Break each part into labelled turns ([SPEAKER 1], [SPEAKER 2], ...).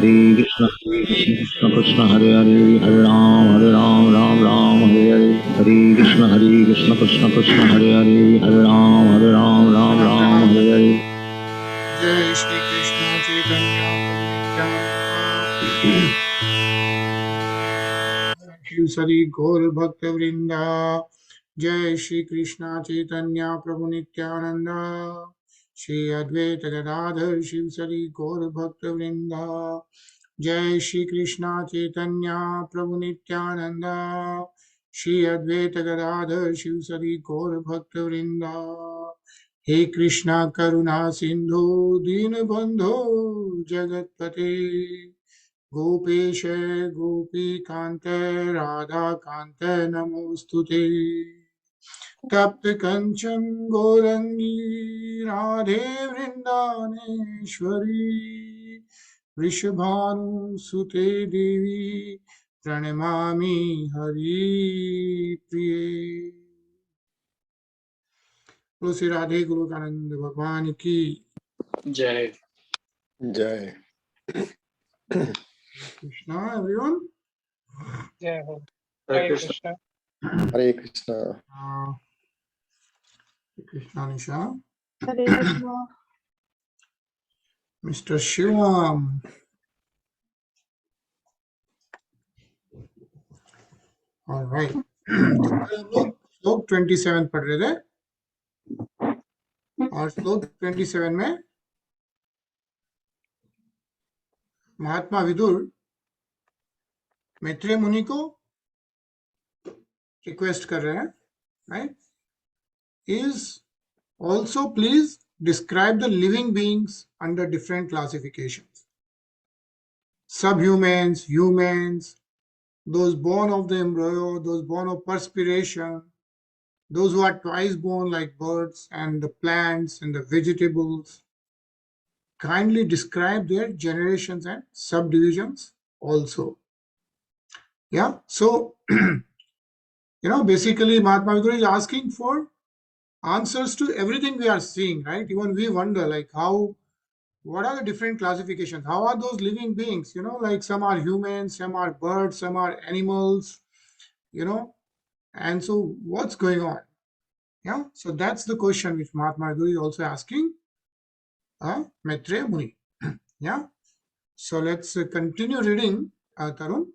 [SPEAKER 1] Krishna Krishna Hare Hare Hare Ram Ram Ram Hare Hare Hare Krishna Krishna Krishna Hare Hare Hare Ram Ram Hare Hare.
[SPEAKER 2] Jai Shri Krishna Chaitanya Prabhu Sari Gaur Bhakta Vrinda. Jai Shri Krishna Chaitanya Prabhu Nityananda. Shri Advaita Gadadhar Shiv Sari Gaur Bhakta Vrinda. Jai Shri Krishna Chaitanya Prabhu Nityananda. Shri Advaita Gadadhar Shiv Sari Gaur Bhakta Vrinda. हे कृष्णा करुणा सिंधु दीनबंधो जगतपते गोपेश गोपीकांत राधाकांत नमोस्तुते तप्त कंचन गौरंगी राधे वृंदावनेश्वरी वृषभानुसुते देवी प्रणमामि हरिप्रिये। बोलो श्री राधे गोलोकानंद भगवान की
[SPEAKER 3] जय
[SPEAKER 4] जय
[SPEAKER 2] Krishna everyone.
[SPEAKER 5] जय हो।
[SPEAKER 3] हरे
[SPEAKER 5] हरे
[SPEAKER 3] कृष्ण
[SPEAKER 5] कृष्णा।
[SPEAKER 4] हरे कृष्णा
[SPEAKER 2] कृष्णा निशा
[SPEAKER 6] Hare Krishna.
[SPEAKER 2] Mister Shivam alright. तो कल हम लोग श्लोक 27 पढ़ रहे थे और श्लोक 27 में महात्मा विदुर मैत्रेय मुनि को रिक्वेस्ट कर रहे हैं, right, is also please describe the living beings under different classifications, subhumans, humans, those born of the embryo, those born of perspiration, those who are twice born like birds, and the plants and the vegetables. Kindly describe their generations and subdivisions also. Yeah, so basically Mahatma Vidur is asking for answers to everything we are seeing, right? Even we wonder like what are the different classifications? How are those living beings? Like some are humans, some are birds, some are animals, and so what's going on? Yeah, so that's the question which Mahatma Vidur is also asking Maitreya Muni. Yeah, so let's continue reading, Tarun.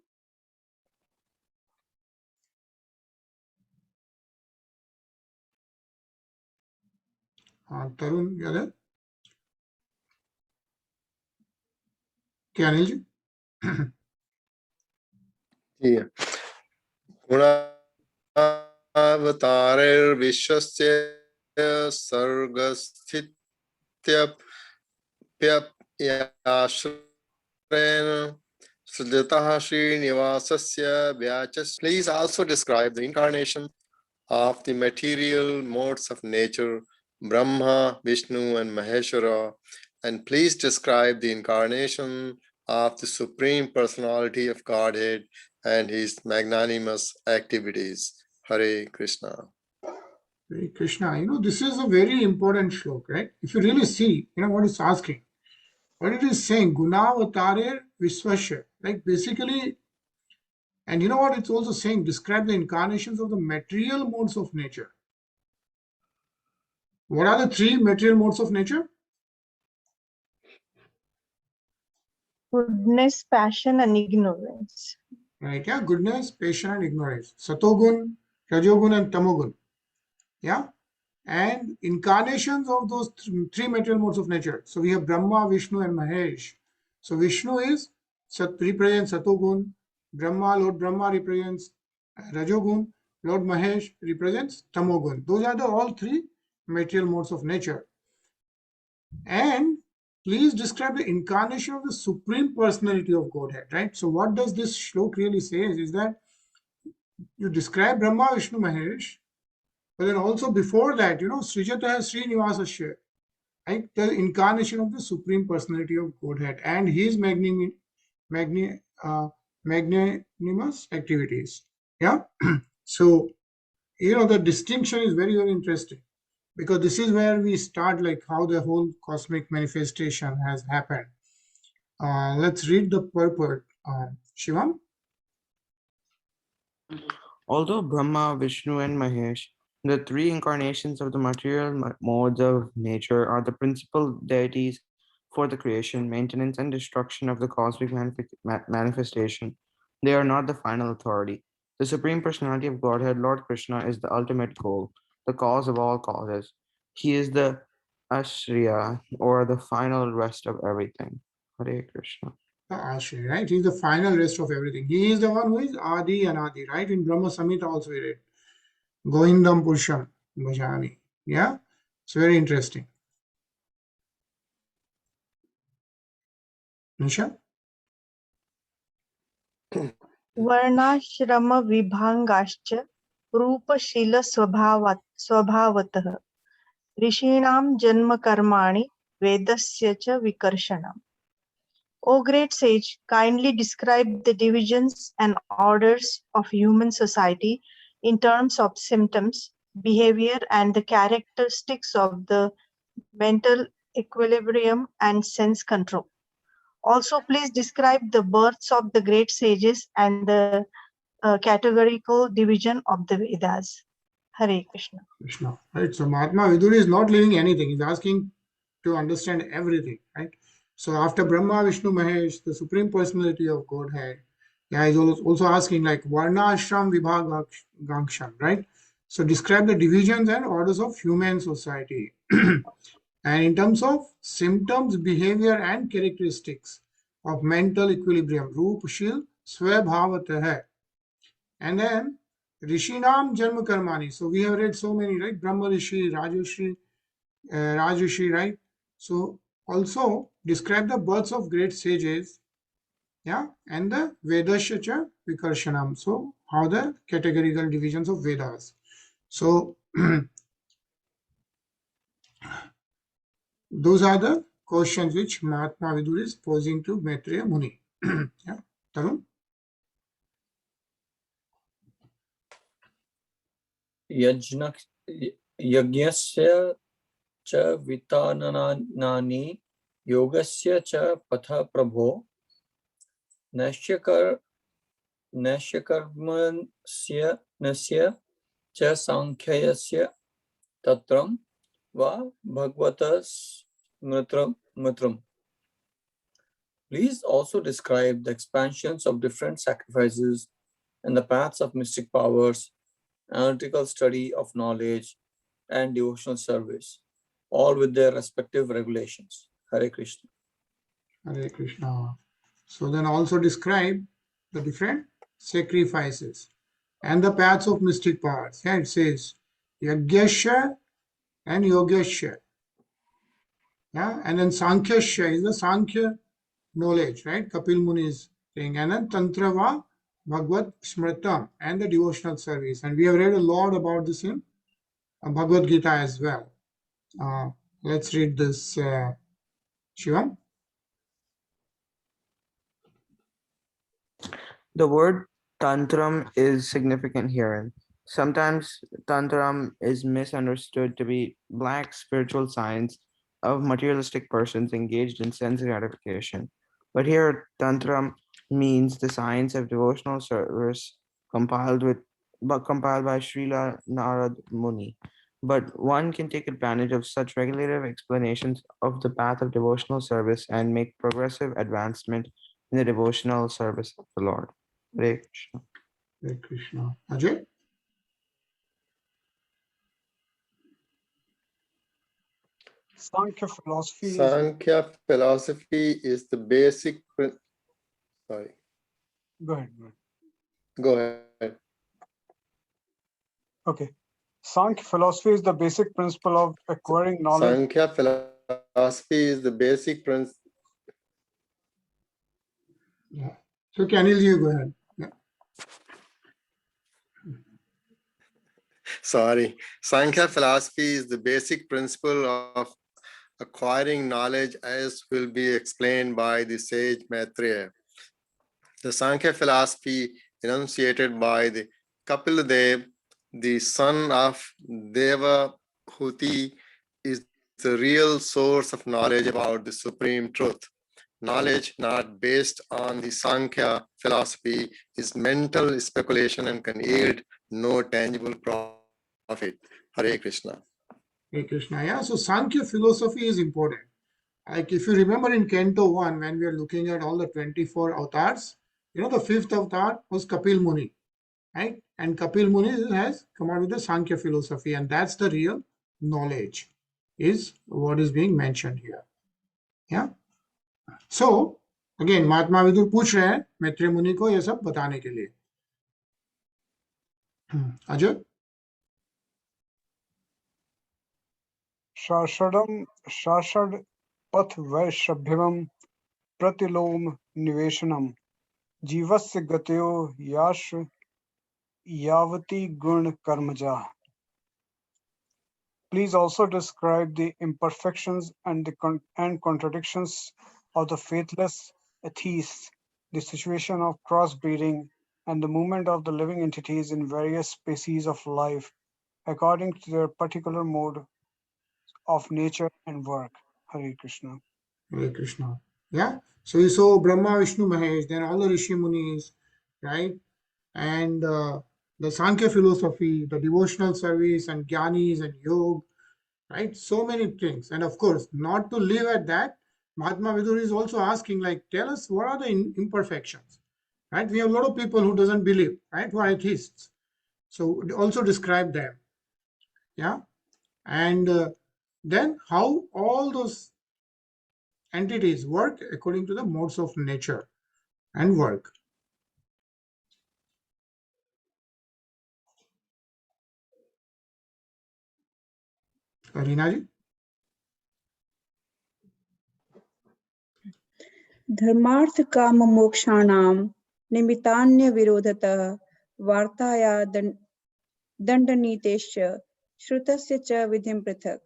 [SPEAKER 2] Tarun, you are there? क्या अनिल जी?
[SPEAKER 4] जी गुणावतारैर्विश्वस्य सर्गस्थित्यप्यप्याश्रयेण सृजतः श्रीनिवासस्य व्याचस्. Please also describe the incarnation of the material modes of nature, Brahma, Vishnu, and Maheshwara, and please describe the incarnation of the Supreme Personality of Godhead and his magnanimous activities. Hare Krishna.
[SPEAKER 2] Hare Krishna. This is a very important shlok, right? If you really see, what it's asking, what it is saying, Gunavatarer Visvasya, like basically, and you know what it's also saying, describe the incarnations of the material modes of nature. What are the three material modes of nature?
[SPEAKER 6] Goodness, passion, and ignorance.
[SPEAKER 2] Right, yeah, goodness, passion, and ignorance. Satogun, Rajogun, and Tamogun. Yeah, and incarnations of those three material modes of nature. So we have Brahma, Vishnu, and Mahesh. So Vishnu represents Satogun, Brahma, Lord Brahma represents Rajogun, Lord Mahesh represents Tamogun. Those are the all three material modes of nature. And please describe the incarnation of the Supreme Personality of Godhead, right? So what does this shlok really say is that you describe Brahma, Vishnu, Mahesh, but then also before that, Srijata Srinivasasya, right? The incarnation of the Supreme Personality of Godhead and his magnanimous activities. Yeah. So, the distinction is very, very interesting because this is where we start like how the whole cosmic manifestation has happened. Let's read the purport. Shivam?
[SPEAKER 3] Although Brahma, Vishnu, and Mahesh, the three incarnations of the material modes of nature, are the principal deities for the creation, maintenance, and destruction of the cosmic manifestation, they are not the final authority. The Supreme Personality of Godhead, Lord Krishna, is the ultimate goal, the cause of all causes. He is the Ashriya, or the final rest of everything. Hare Krishna.
[SPEAKER 2] Ashri, right? He's the final rest of everything. He is the one who is Adi and Adi, right? In Brahma Samhita also we read. Goindam Purusham Bhajami. Yeah? It's very interesting. Nisha?
[SPEAKER 6] वर्णाश्रम विभागाश्च रूपशील स्वभावतः ऋषीणां जन्म कर्माणि वेदस्य च विकर्षणम्. O great sage, kindly describe the divisions and orders of human society in terms of symptoms, behavior, and the characteristics of the mental equilibrium and sense control. Also, please describe the births of the great sages and the categorical division of the Vedas. Hare Krishna.
[SPEAKER 2] Krishna. Right? So Mahatma Vidura is not leaving anything. He's asking to understand everything, right? So after Brahma, Vishnu, Mahesh, the Supreme Personality of Godhead, yeah, he's also asking like Varna Ashram Vibhagangshan, right? So describe the divisions and orders of human society. And in terms of symptoms, behavior, and characteristics of mental equilibrium, Roop, Shil, Swabhavatah. And then Rishinam Janma Karmani. So we have read so many, right? Brahma Rishi, Rajrishi, right? So also describe the births of great sages, yeah, and the Vedasya Vikarshanam. So how the categorical divisions of Vedas. So those are the questions which Mahatma Vidura is posing to Maitreya Muni. Yeah, Tarun?
[SPEAKER 7] यज्ञस्य च वितानानि योगस्य च पथ प्रभो नश्यकर्मस्य नस्य च सांख्यस्य तत्रं वा भगवतः स्मृत्रम्. Please also describe the expansions of different sacrifices and the paths of mystic powers, analytical study of knowledge, and devotional service, all with their respective regulations. Hare Krishna.
[SPEAKER 2] Hare Krishna. So then also describe the different sacrifices and the paths of mystic powers. Yeah, it says Yagyasya and Yogasya. Yeah, and then Sankhya is the Sankhya knowledge, right? Kapil Muni is saying, and then Tantrava Bhagavad Smritam and the devotional service. And we have read a lot about this in Bhagavad Gita as well. Let's read this, Shivam.
[SPEAKER 3] The word tantram is significant herein. Sometimes tantram is misunderstood to be black spiritual science of materialistic persons engaged in sense gratification. But here, tantram means the science of devotional service compiled by Srila Narad Muni. But one can take advantage of such regulative explanations of the path of devotional service and make progressive advancement in the devotional service of the Lord. Hare Krishna.
[SPEAKER 2] Hare Krishna. Ajay?
[SPEAKER 5] Sankhya philosophy is
[SPEAKER 4] Sankhya philosophy is the basic. Sorry,
[SPEAKER 5] go ahead.
[SPEAKER 4] go ahead.
[SPEAKER 5] Okay. Sankhya philosophy is the basic principle of acquiring knowledge.
[SPEAKER 4] Sankhya philosophy is the basic principle.
[SPEAKER 2] Yeah. So Anil, you go ahead. Yeah.
[SPEAKER 4] Sorry, Sankhya philosophy is the basic principle of acquiring knowledge, as will be explained by the sage Maitreya. The Sankhya philosophy enunciated by the Kapil Dev, the son of Devahuti, is the real source of knowledge about the supreme truth. knowledge not based on the Sankhya philosophy is mental speculation and can yield no tangible profit. Hare Krishna.
[SPEAKER 2] Hare Krishna. Yeah, so Sankhya philosophy is important. Like if you remember in Canto 1, when we are looking at all the 24 avatars, the fifth avatar was Kapil Muni, right? And Kapil Muni has come out with the Sankhya philosophy, and that's the real knowledge, is what is being mentioned here. Yeah. So again, महात्मा विदुर पूछ रहे हैं मैत्रेय मुनि को ये सब बताने के लिए. अजय.
[SPEAKER 5] शाषड पथ वैषभ्यम प्रतिलोम निवेशनम जीवस्य गतयो Yash yavati gun karmaja. Please also describe the imperfections and the contradictions of the faithless atheists, the situation of crossbreeding, and the movement of the living entities in various species of life according to their particular mode of nature and work. Hare Krishna.
[SPEAKER 2] Hare Krishna. Yeah. So you saw Brahma, Vishnu, Mahesh, then all the Rishi Munis, right? And the Sankhya philosophy, the devotional service, and Gyanis and Yoga, right? So many things. And of course, not to live at that, Mahatma Vidur is also asking, like, tell us what are the imperfections, right? We have a lot of people who doesn't believe, right? Who are atheists. So also describe them. Yeah. And then how all those entities work according to the modes of nature and work. Reena ji?
[SPEAKER 8] धर्मार्थ काम मोक्षाणाम निमित्तान्य विरोधतः वार्ताया दंडनीतेश्च श्रुतस्य च विधिं पृथक्.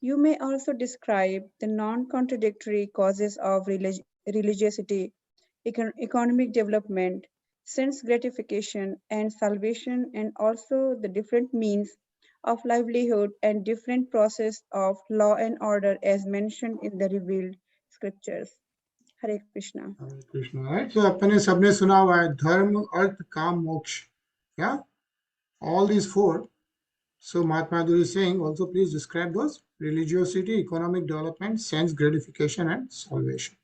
[SPEAKER 8] You may also describe the non-contradictory causes of religiosity, economic development, sense gratification, and salvation, and also the different means of livelihood and different process of law and order as mentioned in the revealed scriptures. Hare Krishna.
[SPEAKER 2] Hare Krishna, right? So अपने सबने सुना हुआ है धर्म अर्थ काम मोक्ष. Yeah, all these four. So Mahatma Gandhi is saying also please describe those: religiosity, economic development, sense gratification, and salvation.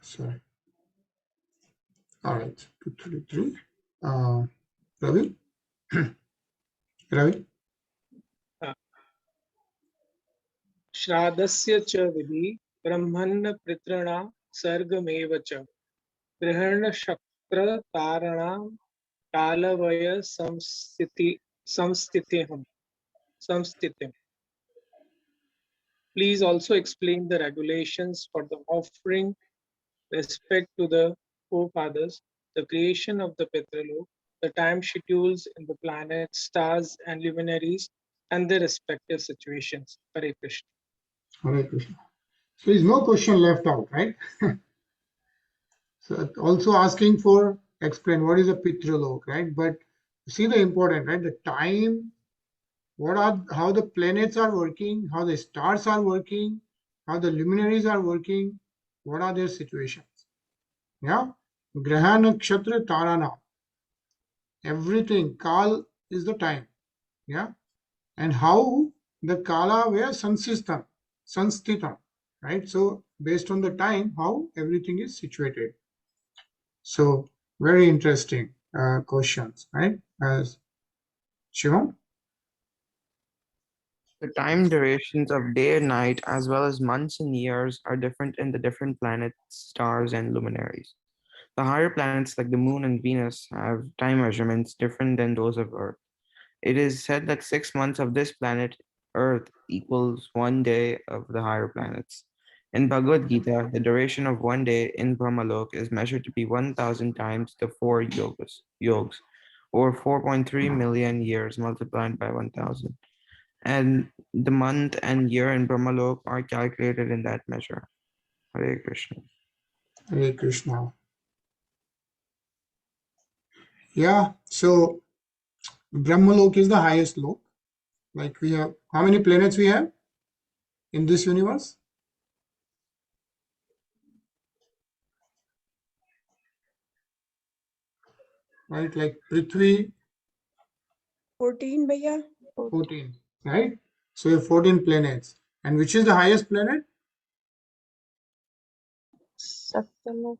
[SPEAKER 2] Sorry. All right, 233. Ravi? Ravi?
[SPEAKER 9] श्राद्धस्य च विधि ब्रह्मण्य पितॄणां सर्गमेव च ग्रहण शक्र तारणां कालवय संस्थितिम्. Please also explain the regulations for the offering, respect to the forefathers, the creation of the Pitralok, the time schedules in the planets, stars, and luminaries, and their respective situations. Hare Krishna.
[SPEAKER 2] Hare Krishna. So there's no question left out, right? So also asking for explain what is a Pitralok, right? But see the important, right? The time, how the planets are working, how the stars are working, how the luminaries are working, what are their situations? Yeah, Graha Nakshatra Tarana. Everything, Kal is the time. Yeah, and how the Kala were Sanstitam, right? So based on the time, how everything is situated. So very interesting questions, right? As Shivam?
[SPEAKER 3] The time durations of day and night, as well as months and years, are different in the different planets, stars, and luminaries. The higher planets like the Moon and Venus have time measurements different than those of Earth. It is said that 6 months of this planet, Earth, equals 1 day of the higher planets. In Bhagavad Gita, the duration of 1 day in Brahmalok is measured to be 1,000 times the 4 yogas, or 4.3 million years multiplied by 1000. And the month and year in Brahmalok are calculated in that measure. Hare Krishna.
[SPEAKER 2] Hare Krishna. Yeah, so Brahmalok is the highest lok. Like we have, how many planets we have in this universe? Right, like Prithvi,
[SPEAKER 8] 14, Bhaiya.
[SPEAKER 2] 14, right? So we have 14 planets. And which is the highest planet?
[SPEAKER 6] Satyalok,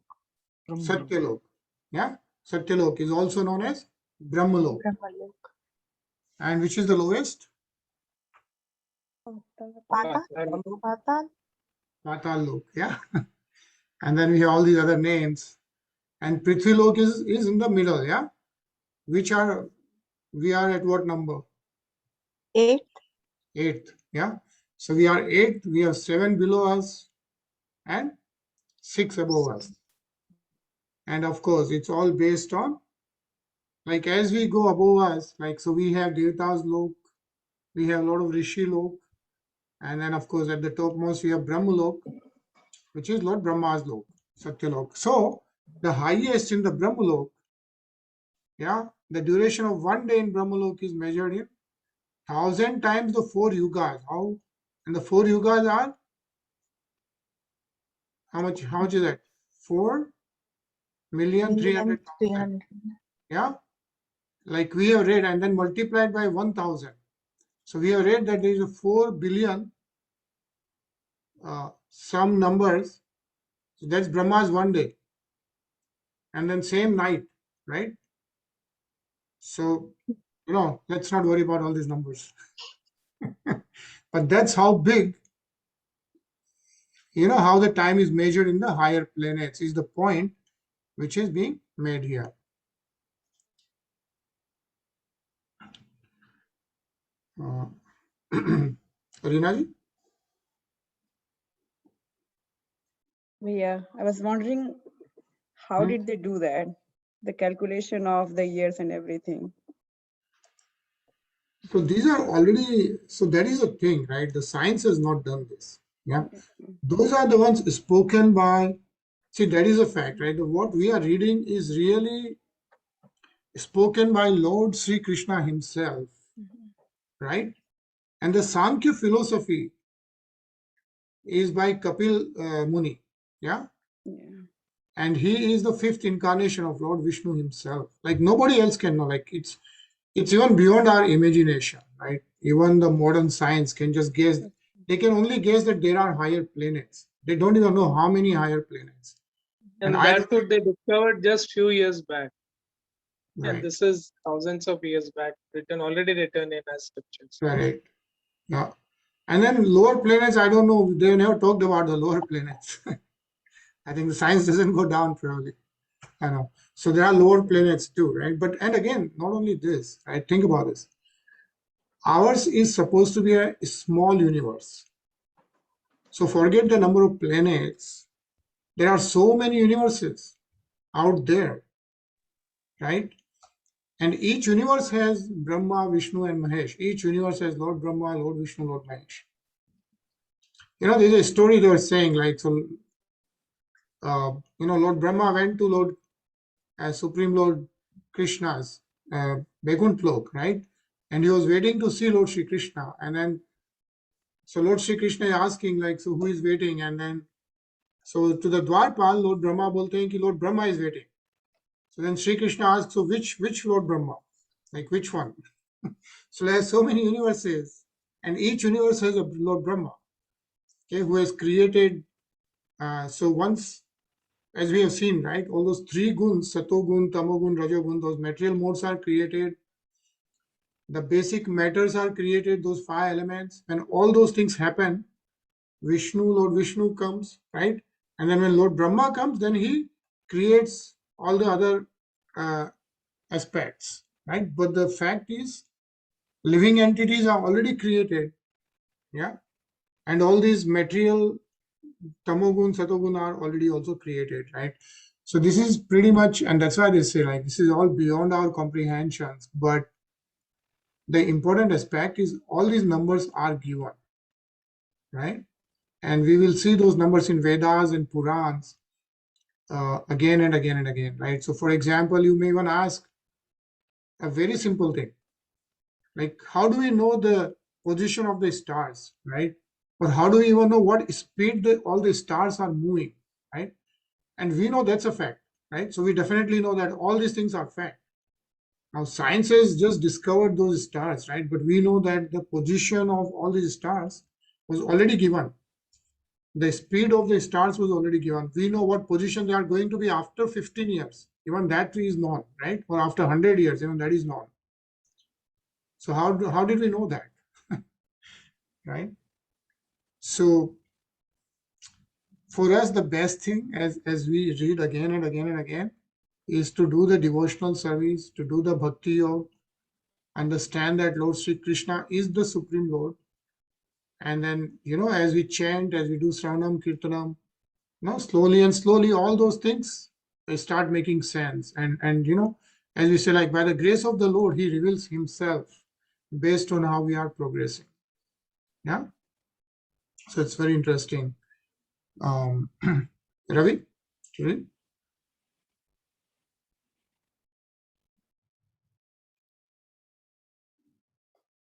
[SPEAKER 2] Satyalok. Yeah, Satyalok is also known as Brahmalok.
[SPEAKER 6] Brahmalok.
[SPEAKER 2] And which is the lowest?
[SPEAKER 6] Patal, Patal,
[SPEAKER 2] Patal Lok. Yeah. And then we have all these other names. And Prithvi Lok is in the middle. Yeah. Which are, we are at what number?
[SPEAKER 6] 8,
[SPEAKER 2] 8th. Yeah. So we are 8th. We have 7 below us and 6 above us. And of course, it's all based on, like as we go above us, like so we have Devata's Lok, we have a lot of Rishi Lok, and then of course at the topmost we have Brahma Lok, which is Lord Brahma's Lok, Satyalok. So the highest in the Brahma Lok, yeah, the duration of 1 day in Brahma Lok is measured in 1000 times the 4 yugas. How? And the 4 yugas are how much is that? 4,300,000.
[SPEAKER 6] 300.
[SPEAKER 2] Yeah, like we have read, and then multiplied by 1000. So we have read that there is a 4 billion some numbers. So that's Brahma's 1 day. And then same night, right? So, let's not worry about all these numbers. But that's how big, how the time is measured in the higher planets is the point which is being made here. Rinaji?
[SPEAKER 8] Bhaiya, I was wondering, how did they do that? The calculation of the years and everything.
[SPEAKER 2] So these are already, so that is a thing, right? The science has not done this. Yeah. Those are the ones spoken by, see, that is a fact, right? What we are reading is really spoken by Lord Sri Krishna himself, right? And the Sankhya philosophy is by Kapil Muni, yeah? And he is the 5th incarnation of Lord Vishnu himself. Like nobody else can know, like it's even beyond our imagination, right? Even the modern science can just guess. They can only guess that there are higher planets. They don't even know how many higher planets.
[SPEAKER 9] And
[SPEAKER 2] I
[SPEAKER 9] that's what they discovered just few years back.
[SPEAKER 2] Right.
[SPEAKER 9] And this is thousands of years back, already written in our scriptures.
[SPEAKER 2] Correct. Yeah. And then lower planets, I don't know, they never talked about the lower planets. I think the science doesn't go down probably. I know. So there are lower planets too, right? But, and again, not only this, right? Think about this. Ours is supposed to be a small universe. So forget the number of planets. There are so many universes out there, right? And each universe has Brahma, Vishnu, and Mahesh. Each universe has Lord Brahma, Lord Vishnu, Lord Mahesh. There's a story they were saying, like, so, Lord Brahma went to Lord Supreme Lord Krishna's Vaikuntha Lok, right? And he was waiting to see Lord Shri Krishna. And then, so Lord Shri Krishna is asking, like, so who is waiting? And then, so to the Dwarpal, Lord Brahma bolte hain ki Lord Brahma is waiting. So then Shri Krishna asks, so which Lord Brahma? Like which one? So there's so many universes, and each universe has a Lord Brahma, okay, who has created. So once, as we have seen, right, all those 3 guns, Satogun, Tamogun, Rajogun, those material modes are created. The basic matters are created, those 5 elements. When all those things happen, Lord Vishnu comes, right? And then when Lord Brahma comes, then he creates all the other aspects, right? But the fact is, living entities are already created, yeah? And all these material Tamogun, Satogun are already also created, right? So this is pretty much, and that's why they say like this is all beyond our comprehensions. But the important aspect is all these numbers are given, right? And we will see those numbers in Vedas and Purans again and again and again, right? So for example, you may want to ask a very simple thing, like how do we know the position of the stars, right? Or how do we even know what speed all the stars are moving, right? And we know that's a fact, right? So we definitely know that all these things are fact. Now science has just discovered those stars, right? But we know that the position of all these stars was already given. The speed of the stars was already given. We know what position they are going to be after 15 years. Even that is known, right? Or after 100 years, even that is known. So how did we know that? Right? So for us, the best thing as we read again and again and again is to do the devotional service, to do the bhakti yoga, understand that Lord Sri Krishna is the Supreme Lord. And then, as we chant, as we do Shravanam, Kirtanam, slowly and slowly, all those things start making sense. And as we say, like by the grace of the Lord, He reveals Himself based on how we are progressing. Yeah. So it's very interesting. Ravi? Ravi?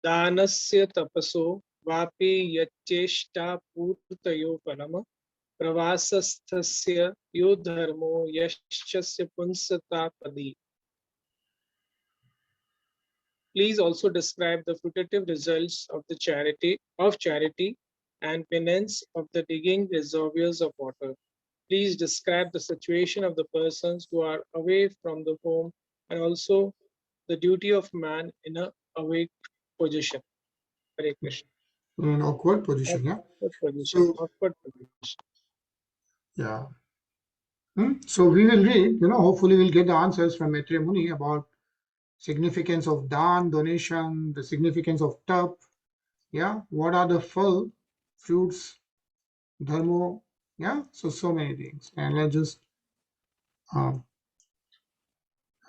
[SPEAKER 9] दानस्य तपसो वापि यच्चेष्टा पूर्तयो फलम् प्रवासस्थस्य यो धर्मो यश्चस्य पुंसतापदि. Please also describe the fruitive results of the charity and penance of the digging reservoirs of water. Please describe the situation of the persons who are away from the home and also the duty of man in a awake position. Hare Krishna.
[SPEAKER 2] In an awkward position, yeah.
[SPEAKER 9] Awkward position.
[SPEAKER 2] Yeah. So we will read, hopefully we'll get the answers from Maitreya Muni about significance of dan, donation, the significance of tap, yeah, what are the fruits, dharma, yeah, so many things. And let's just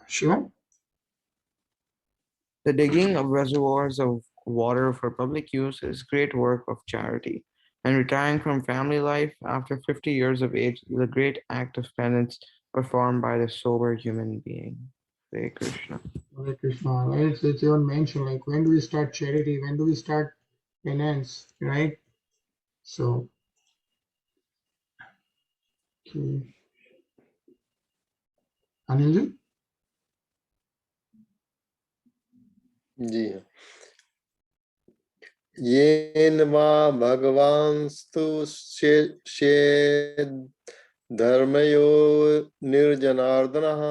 [SPEAKER 2] Shiva.
[SPEAKER 3] The digging of reservoirs of water for public use is great work of charity, and retiring from family life after 50 years of age is a great act of penance performed by the sober human being. Hare Krishna.
[SPEAKER 2] Hare Krishna, right? So it's even mentioned like when do we start charity, when do we start penance, right? So, okay. Anilji?
[SPEAKER 4] जी हाँ। येन वा भगवांस्तु धर्मयो निर्जनार्दनः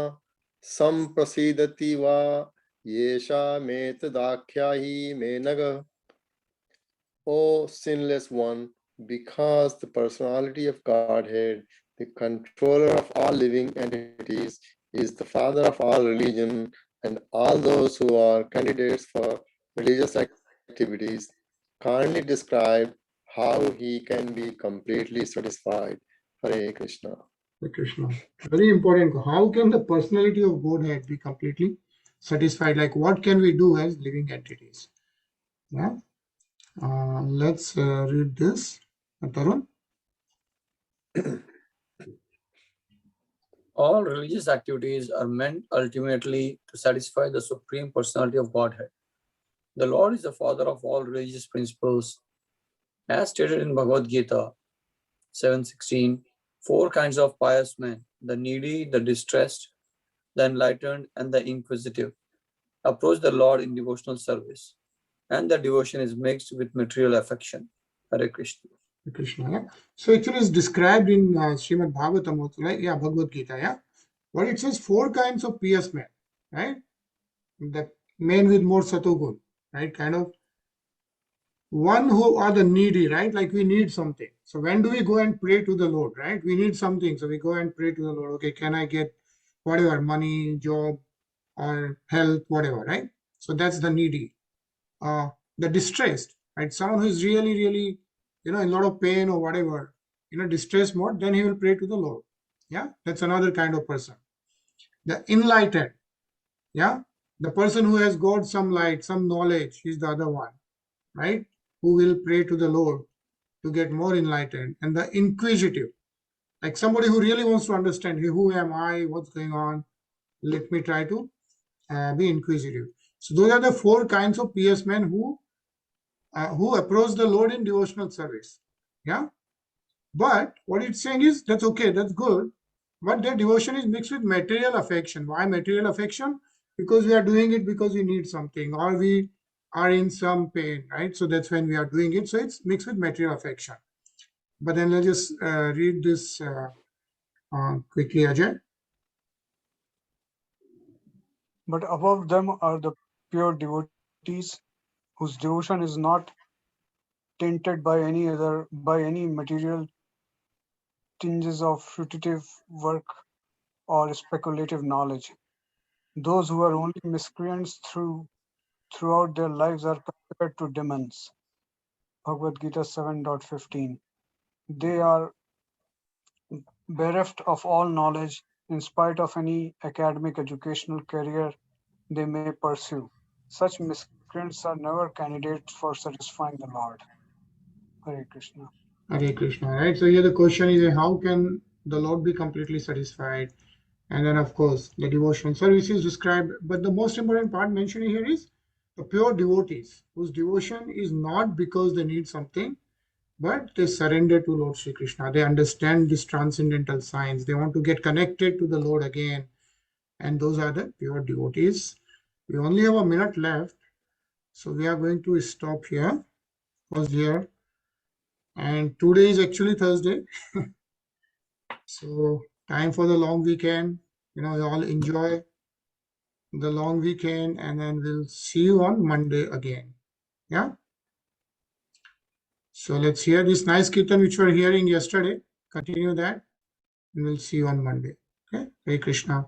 [SPEAKER 4] संप्रसीदति वा येषामेतदाख्याहि मे नगः. O sinless one, because the personality of Godhead, the controller of all living entities, is the father of all religion, and all those who are candidates for religious activities, kindly describe how he can be completely satisfied. Hare Krishna.
[SPEAKER 2] Hare Krishna. Very important. How can the personality of Godhead be completely satisfied? Like what can we do as living entities? Yeah. Let's read this. Tarun.
[SPEAKER 7] All religious activities are meant ultimately to satisfy the Supreme Personality of Godhead. The Lord is the father of all religious principles. As stated in Bhagavad Gita 7:16, 4 kinds of pious men, the needy, the distressed, the enlightened, and the inquisitive, approach the Lord in devotional service, and the devotion is mixed with material affection. Hare Krishna.
[SPEAKER 2] Hare Krishna. Yeah. So actually it's described in Srimad Bhagavatam also, right? Yeah, Bhagavad Gita, yeah. What it says, 4 kinds of pious men, right? The men with more satogun, right? Kind of one who are the needy, right? Like we need something. So when do we go and pray to the Lord, right? We need something. So we go and pray to the Lord. Okay, can I get whatever, money, job, or health, whatever, right? So that's the needy. The distressed, right? Someone who is really, in a lot of pain or whatever, distressed mode, then he will pray to the Lord. Yeah, that's another kind of person. The enlightened, yeah, the person who has got some light, some knowledge is the other one, right? Who will pray to the Lord to get more enlightened. And the inquisitive, like somebody who really wants to understand, hey, who am I, what's going on, let me try to be inquisitive. So those are the 4 kinds of pious men who approach the Lord in devotional service. Yeah, but what it's saying is that's okay, that's good, but their devotion is mixed with material affection. Why material affection? Because we are doing it because we need something, or we are in some pain, right? So that's when we are doing it. So it's mixed with material affection. But then let's just read this quickly, Ajay.
[SPEAKER 5] But above them are the pure devotees whose devotion is not tainted by any material tinges of fruitive work or speculative knowledge. Those who are only miscreants throughout their lives are compared to demons. Bhagavad Gita 7.15. They are bereft of all knowledge in spite of any academic educational career they may pursue. Such miscreants are never candidates for satisfying the Lord. Hare Krishna.
[SPEAKER 2] Hare Krishna, right? So here the question is, how can the Lord be completely satisfied? And then, of course, the devotional service is described. But the most important part mentioned here is the pure devotees, whose devotion is not because they need something, but they surrender to Lord Sri Krishna. They understand this transcendental science. They want to get connected to the Lord again. And those are the pure devotees. We only have a minute left. So we are going to stop here. Pause here. And today is actually Thursday. So time for the long weekend. You know, you all enjoy the long weekend, and then we'll see you on Monday again. Yeah. So let's hear this nice kirtan which we were hearing yesterday. Continue that, and we'll see you on Monday. Okay. Hare Krishna.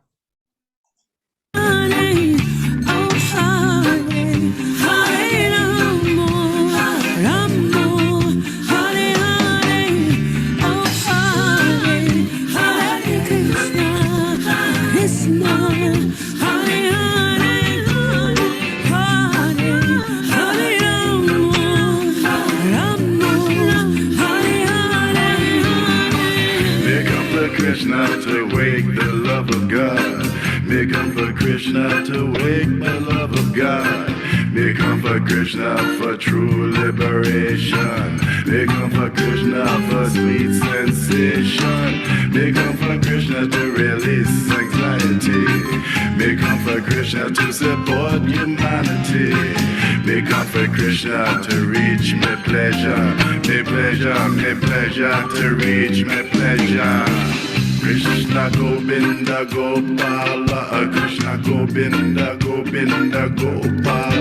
[SPEAKER 10] Krishna to wake the love of God. May come for Krishna to wake the love of God. May come for Krishna for true liberation. May come for Krishna for sweet sensation. May come for Krishna to release anxiety. May come for Krishna to support humanity. May come for Krishna to reach my pleasure. May pleasure to reach my pleasure. Krishna Govinda Gopala, Krishna Govinda Gopala.